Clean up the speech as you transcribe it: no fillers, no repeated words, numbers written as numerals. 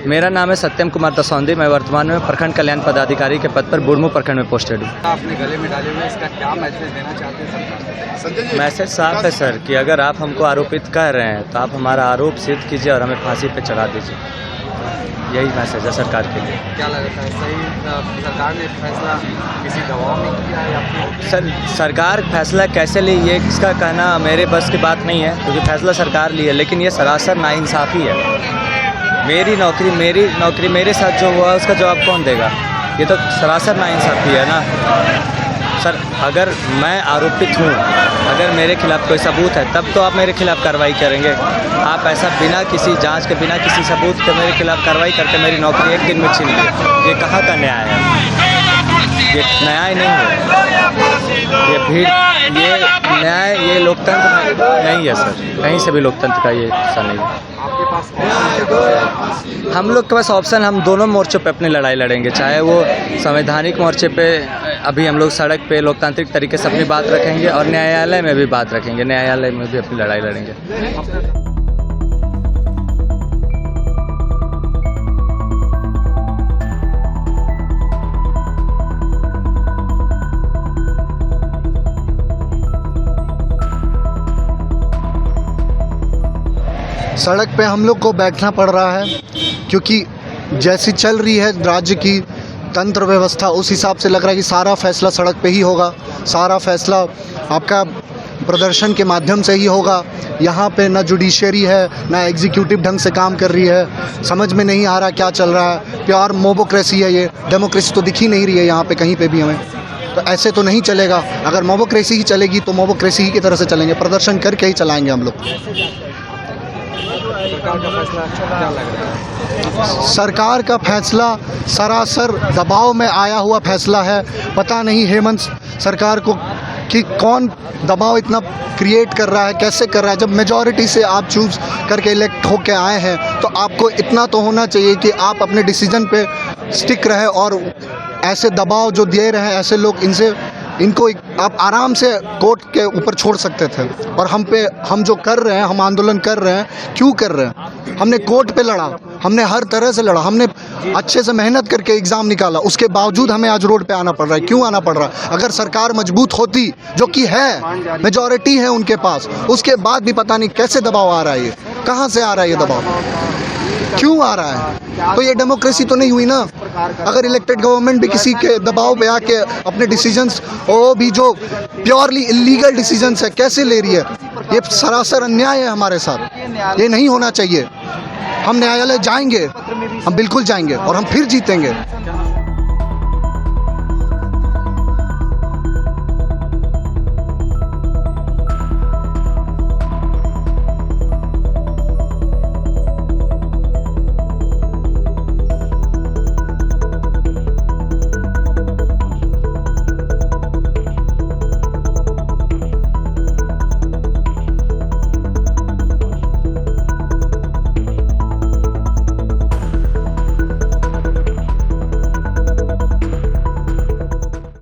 मेरा नाम है सत्यम कुमार दसौंदी। मैं वर्तमान में प्रखंड कल्याण पदाधिकारी के पद पर बुढ़मू प्रखंड में पोस्टेड हूँ। आपने गले में डाले हुए इसका क्या मैसेज देना चाहते हैं सरकार? संजय जी, मैसेज साफ है सर कि अगर आप हमको आरोपित कर रहे हैं तो आप हमारा आरोप सिद्ध कीजिए और हमें फांसी पे चढ़ा दीजिए। यही मैसेज है सरकार के लिए। क्या लगता है सही सरकार ने फैसला किसी दबाव में किया या फिर? सर सरकार फैसला कैसे ली ये इसका कहना मेरे बस की बात नहीं है, क्योंकि फैसला सरकार ली है, लेकिन ये सरासर नाइंसाफ़ी है। मेरी नौकरी मेरे साथ जो हुआ उसका जवाब कौन देगा? ये तो सरासर नाइंसाफ़ी है ना सर। अगर मैं आरोपित हूँ, अगर मेरे खिलाफ़ कोई सबूत है तब तो आप मेरे खिलाफ़ कार्रवाई करेंगे। आप ऐसा बिना किसी जांच के, बिना किसी सबूत के मेरे खिलाफ़ कार्रवाई करके मेरी नौकरी एक दिन में छीन ली। ये कहाँ का न्याय है? ये न्याय नहीं है। ये भीड़, ये न्याय, ये लोकतंत्र नहीं है सर। कहीं से भी लोकतंत्र का ये हिस्सा नहीं है। आपके पास हम लोग के पास ऑप्शन, हम दोनों मोर्चों पे अपनी लड़ाई लड़ेंगे। चाहे वो संवैधानिक मोर्चे पे अभी हम लोग सड़क पे लोकतांत्रिक तरीके से अपनी बात रखेंगे और न्यायालय में भी बात रखेंगे। न्यायालय में भी अपनी लड़ाई लड़ेंगे। सड़क पे हम लोग को बैठना पड़ रहा है क्योंकि जैसी चल रही है राज्य की तंत्र व्यवस्था, उस हिसाब से लग रहा है कि सारा फैसला सड़क पे ही होगा। सारा फैसला आपका प्रदर्शन के माध्यम से ही होगा। यहाँ पे ना जुडिशरी है, ना एग्जीक्यूटिव ढंग से काम कर रही है। समझ में नहीं आ रहा क्या चल रहा है। प्योर मोबोक्रेसी है ये। डेमोक्रेसी तो दिख ही नहीं रही है यहाँ पे कहीं पे भी हमें। तो ऐसे तो नहीं चलेगा। अगर मोबोक्रेसी ही चलेगी तो मोबोक्रेसी ही की तरह से चलेंगे, प्रदर्शन करके ही चलाएंगे हम लोग। सरकार का फैसला क्या लग रहा है? सरकार का फैसला सरासर दबाव में आया हुआ फैसला है। पता नहीं हेमंत सरकार को कि कौन दबाव इतना क्रिएट कर रहा है, कैसे कर रहा है। जब मेजॉरिटी से आप चूज़ करके इलेक्ट होके आए हैं तो आपको इतना तो होना चाहिए कि आप अपने डिसीजन पे स्टिक रहे। और ऐसे दबाव जो दे रहे हैं ऐसे लोग, इनको आप आराम से कोर्ट के ऊपर छोड़ सकते थे। और हम जो कर रहे हैं, हम आंदोलन कर रहे हैं, क्यों कर रहे हैं? हमने कोर्ट पे लड़ा, हमने हर तरह से लड़ा, हमने अच्छे से मेहनत करके एग्ज़ाम निकाला। उसके बावजूद हमें आज रोड पे आना पड़ रहा है। क्यों आना पड़ रहा है? अगर सरकार मजबूत होती, जो कि है, मेजॉरिटी है उनके पास, उसके बाद भी पता नहीं कैसे दबाव आ रहा है। ये कहाँ से आ रहा है? ये दबाव क्यों आ रहा है? तो ये डेमोक्रेसी तो नहीं हुई ना। अगर इलेक्टेड गवर्नमेंट भी किसी के दबाव पे आके अपने डिसीजंस, वो भी जो प्योरली इलीगल डिसीजंस है, कैसे ले रही है? ये सरासर अन्याय है हमारे साथ। ये नहीं होना चाहिए। हम न्यायालय जाएंगे, हम बिल्कुल जाएंगे और हम फिर जीतेंगे।